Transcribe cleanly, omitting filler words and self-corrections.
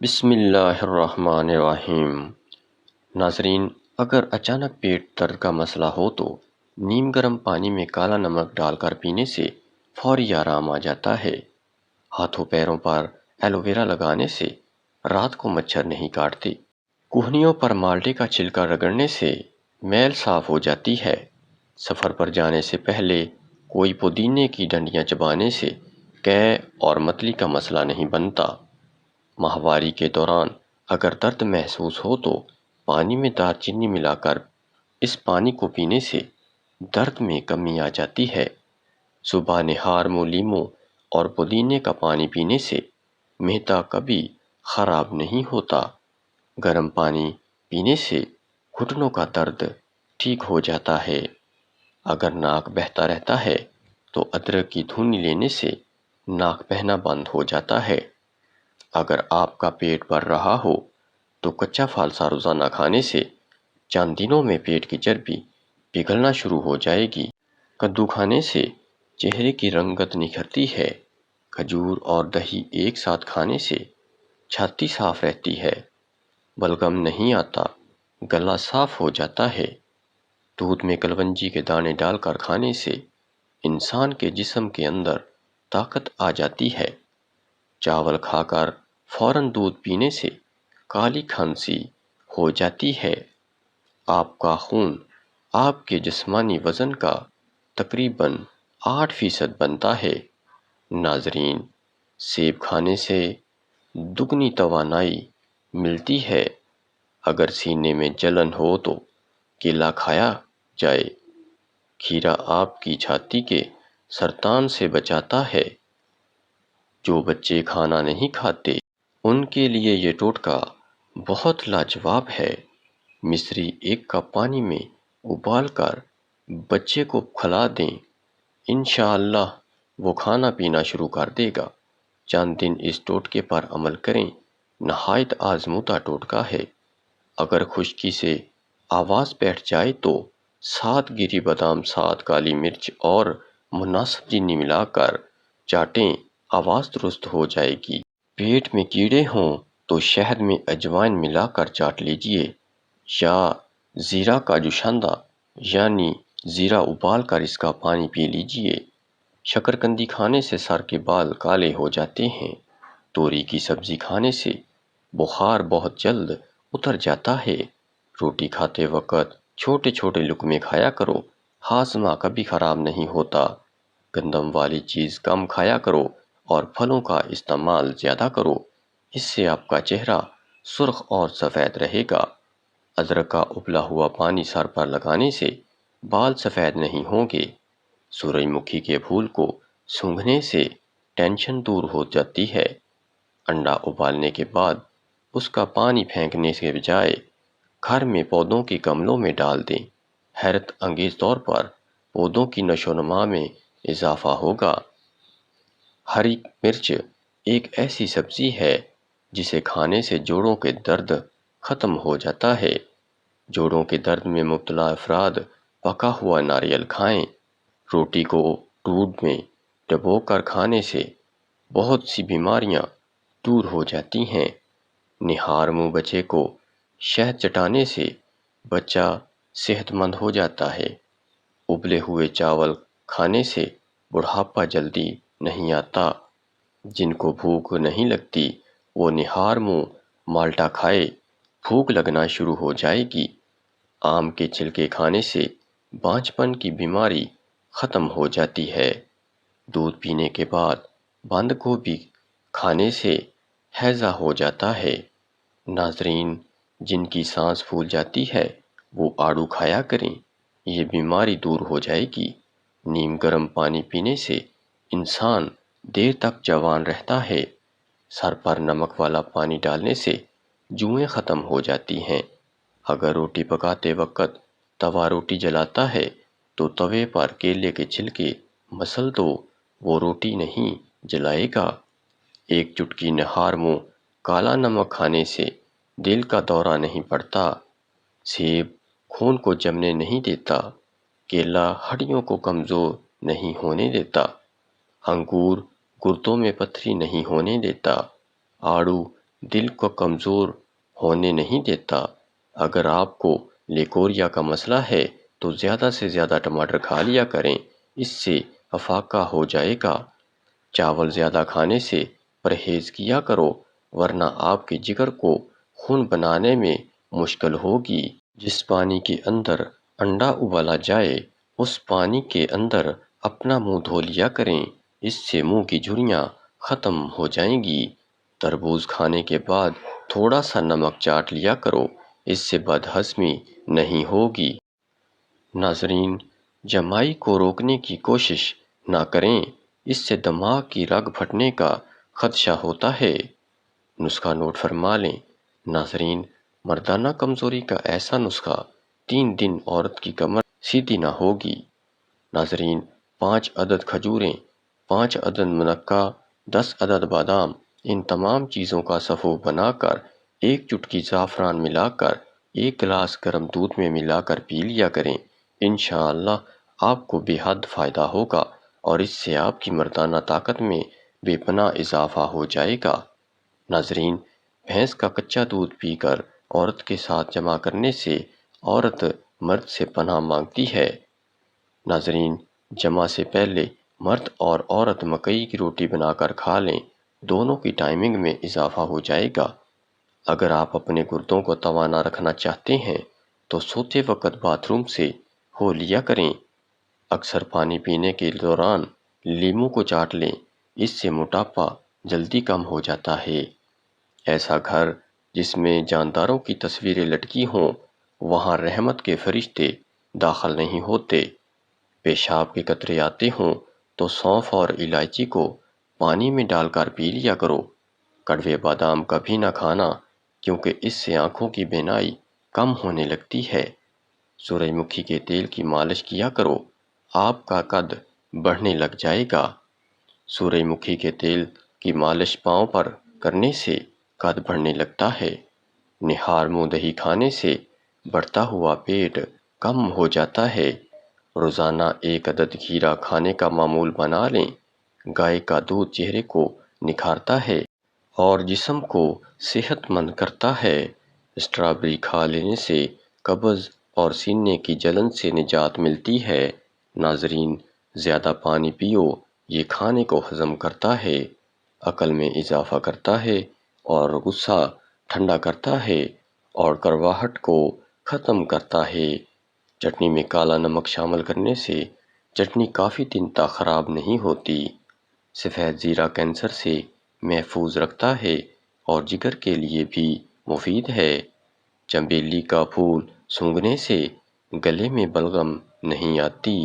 بسم اللہ الرحمن الرحیم۔ ناظرین، اگر اچانک پیٹ درد کا مسئلہ ہو تو نیم گرم پانی میں کالا نمک ڈال کر پینے سے فوری آرام آ جاتا ہے۔ ہاتھوں پیروں پر ایلو ویرا لگانے سے رات کو مچھر نہیں کاٹتے۔ کوہنیوں پر مالٹے کا چھلکا رگڑنے سے میل صاف ہو جاتی ہے۔ سفر پر جانے سے پہلے کوئی پودینے کی ڈنڈیاں چبانے سے قے اور متلی کا مسئلہ نہیں بنتا۔ ماہواری کے دوران اگر درد محسوس ہو تو پانی میں دار چینی ملا کر اس پانی کو پینے سے درد میں کمی آ جاتی ہے۔ صبح نہار میں لیموں اور پودینے کا پانی پینے سے معدہ کبھی خراب نہیں ہوتا۔ گرم پانی پینے سے گھٹنوں کا درد ٹھیک ہو جاتا ہے۔ اگر ناک بہتا رہتا ہے تو ادرک کی دھونی لینے سے ناک بہنا بند ہو جاتا ہے۔ اگر آپ کا پیٹ بھر رہا ہو تو کچا فالسا روزانہ کھانے سے چند دنوں میں پیٹ کی چربی پگھلنا شروع ہو جائے گی۔ کدو کھانے سے چہرے کی رنگت نکھرتی ہے۔ کھجور اور دہی ایک ساتھ کھانے سے چھاتی صاف رہتی ہے، بلغم نہیں آتا، گلا صاف ہو جاتا ہے۔ دودھ میں کلونجی کے دانے ڈال کر کھانے سے انسان کے جسم کے اندر طاقت آ جاتی ہے۔ چاول کھا کر فوراً دودھ پینے سے کالی کھانسی ہو جاتی ہے۔ آپ کا خون آپ کے جسمانی وزن کا تقریباً 8% بنتا ہے۔ ناظرین، سیب کھانے سے دگنی توانائی ملتی ہے۔ اگر سینے میں جلن ہو تو کیلا کھایا جائے۔ کھیرا آپ کی چھاتی کے سرطان سے بچاتا ہے۔ جو بچے کھانا نہیں کھاتے ان کے لیے یہ ٹوٹکا بہت لاجواب ہے۔ مصری 1 کپ پانی میں ابال کر بچے کو کھلا دیں، انشاءاللہ وہ کھانا پینا شروع کر دے گا۔ چند دن اس ٹوٹکے پر عمل کریں، نہایت آزمودہ ٹوٹکا ہے۔ اگر خشکی سے آواز بیٹھ جائے تو 7 گری بادام، 7 کالی مرچ اور مناسب چینی ملا کر چاٹیں، آواز درست ہو جائے گی۔ پیٹ میں کیڑے ہوں تو شہد میں اجوائن ملا کر چاٹ لیجئے، یا زیرہ کا جوشاندہ یعنی زیرہ ابال کر اس کا پانی پی لیجئے۔ شکرکندی کھانے سے سر کے بال کالے ہو جاتے ہیں۔ توری کی سبزی کھانے سے بخار بہت جلد اتر جاتا ہے۔ روٹی کھاتے وقت چھوٹے چھوٹے لقمے کھایا کرو، ہاضمہ کبھی خراب نہیں ہوتا۔ گندم والی چیز کم کھایا کرو اور پھلوں کا استعمال زیادہ کرو، اس سے آپ کا چہرہ سرخ اور سفید رہے گا۔ ادرک کا ابلا ہوا پانی سر پر لگانے سے بال سفید نہیں ہوں گے۔ سورج مکھی کے پھول کو سونگھنے سے ٹینشن دور ہو جاتی ہے۔ انڈا ابالنے کے بعد اس کا پانی پھینکنے کے بجائے گھر میں پودوں کے گملوں میں ڈال دیں۔ حیرت انگیز طور پر پودوں کی نشو و نما میں اضافہ ہوگا۔ ہری مرچ ایک ایسی سبزی ہے جسے کھانے سے جوڑوں کے درد ختم ہو جاتا ہے۔ جوڑوں کے درد میں مبتلا افراد پکا ہوا ناریل کھائیں۔ روٹی کو دودھ میں ڈبو کر کھانے سے بہت سی بیماریاں دور ہو جاتی ہیں۔ نہار منہ بچے کو شہد چٹانے سے بچہ صحت مند ہو جاتا ہے۔ ابلے ہوئے چاول کھانے سے بڑھاپا جلدی نہیں آتا۔ جن کو بھوک نہیں لگتی وہ نہار منہ مالٹا کھائے، بھوک لگنا شروع ہو جائے گی۔ آم کے چھلکے کھانے سے بانجھپن کی بیماری ختم ہو جاتی ہے۔ دودھ پینے کے بعد بند گوبھی کھانے سے ہیضہ ہو جاتا ہے۔ ناظرین، جن کی سانس پھول جاتی ہے وہ آڑو کھایا کریں، یہ بیماری دور ہو جائے گی۔ نیم گرم پانی پینے سے انسان دیر تک جوان رہتا ہے۔ سر پر نمک والا پانی ڈالنے سے جوئیں ختم ہو جاتی ہیں۔ اگر روٹی پکاتے وقت توا روٹی جلاتا ہے تو توے پر کیلے کے چھلکے مسل دو، وہ روٹی نہیں جلائے گا۔ ایک چٹکی نہار منہ کالا نمک کھانے سے دل کا دورہ نہیں پڑتا۔ سیب خون کو جمنے نہیں دیتا۔ کیلا ہڈیوں کو کمزور نہیں ہونے دیتا۔ انگور گردوں میں پتھری نہیں ہونے دیتا۔ آڑو دل کو کمزور ہونے نہیں دیتا۔ اگر آپ کو لیکوریا کا مسئلہ ہے تو زیادہ سے زیادہ ٹماٹر کھا لیا کریں، اس سے افاقہ ہو جائے گا۔ چاول زیادہ کھانے سے پرہیز کیا کرو، ورنہ آپ کے جگر کو خون بنانے میں مشکل ہوگی۔ جس پانی کے اندر انڈا ابالا جائے اس پانی کے اندر اپنا منہ دھو لیا کریں، اس سے منہ کی جھریاں ختم ہو جائیں گی۔ تربوز کھانے کے بعد تھوڑا سا نمک چاٹ لیا کرو، اس سے بد ہضمی نہیں ہوگی۔ ناظرین، جمائی کو روکنے کی کوشش نہ کریں، اس سے دماغ کی رگ پھٹنے کا خدشہ ہوتا ہے۔ نسخہ نوٹ فرما لیں۔ ناظرین، مردانہ کمزوری کا ایسا نسخہ 3 دن عورت کی کمر سیدھی نہ ہوگی۔ ناظرین، 5 عدد کھجوریں، 5 عدد منقہ، 10 عدد بادام، ان تمام چیزوں کا سفو بنا کر 1 چٹکی زعفران ملا کر 1 گلاس گرم دودھ میں ملا کر پی لیا کریں۔ انشاءاللہ آپ کو بے حد فائدہ ہوگا اور اس سے آپ کی مردانہ طاقت میں بے پناہ اضافہ ہو جائے گا۔ ناظرین، بھینس کا کچا دودھ پی کر عورت کے ساتھ جمع کرنے سے عورت مرد سے پناہ مانگتی ہے۔ ناظرین، جمع سے پہلے مرد اور عورت مکئی کی روٹی بنا کر کھا لیں، دونوں کی ٹائمنگ میں اضافہ ہو جائے گا۔ اگر آپ اپنے گردوں کو توانا رکھنا چاہتے ہیں تو سوتے وقت باتھ روم سے ہو لیا کریں۔ اکثر پانی پینے کے دوران لیموں کو چاٹ لیں، اس سے موٹاپا جلدی کم ہو جاتا ہے۔ ایسا گھر جس میں جانداروں کی تصویریں لٹکی ہوں، وہاں رحمت کے فرشتے داخل نہیں ہوتے۔ پیشاب کے قطرے آتے ہوں تو سونف اور الائچی کو پانی میں ڈال کر پی لیا کرو۔ کڑوے بادام کبھی نہ کھانا، کیونکہ اس سے آنکھوں کی بینائی کم ہونے لگتی ہے۔ سورج مکھی کے تیل کی مالش کیا کرو، آپ کا قد بڑھنے لگ جائے گا۔ سورج مکھی کے تیل کی مالش پاؤں پر کرنے سے قد بڑھنے لگتا ہے۔ نہار منہ دہی کھانے سے بڑھتا ہوا پیٹ کم ہو جاتا ہے۔ روزانہ 1 عدد کھیرا کھانے کا معمول بنا لیں۔ گائے کا دودھ چہرے کو نکھارتا ہے اور جسم کو صحت مند کرتا ہے۔ اسٹرابیری کھا لینے سے قبض اور سینے کی جلن سے نجات ملتی ہے۔ ناظرین، زیادہ پانی پیو، یہ کھانے کو ہضم کرتا ہے، عقل میں اضافہ کرتا ہے اور غصہ ٹھنڈا کرتا ہے اور کڑواہٹ کو ختم کرتا ہے۔ چٹنی میں کالا نمک شامل کرنے سے چٹنی کافی دن تک خراب نہیں ہوتی۔ سفید زیرہ کینسر سے محفوظ رکھتا ہے اور جگر کے لیے بھی مفید ہے۔ چنبیلی کا پھول سونگھنے سے گلے میں بلغم نہیں آتی۔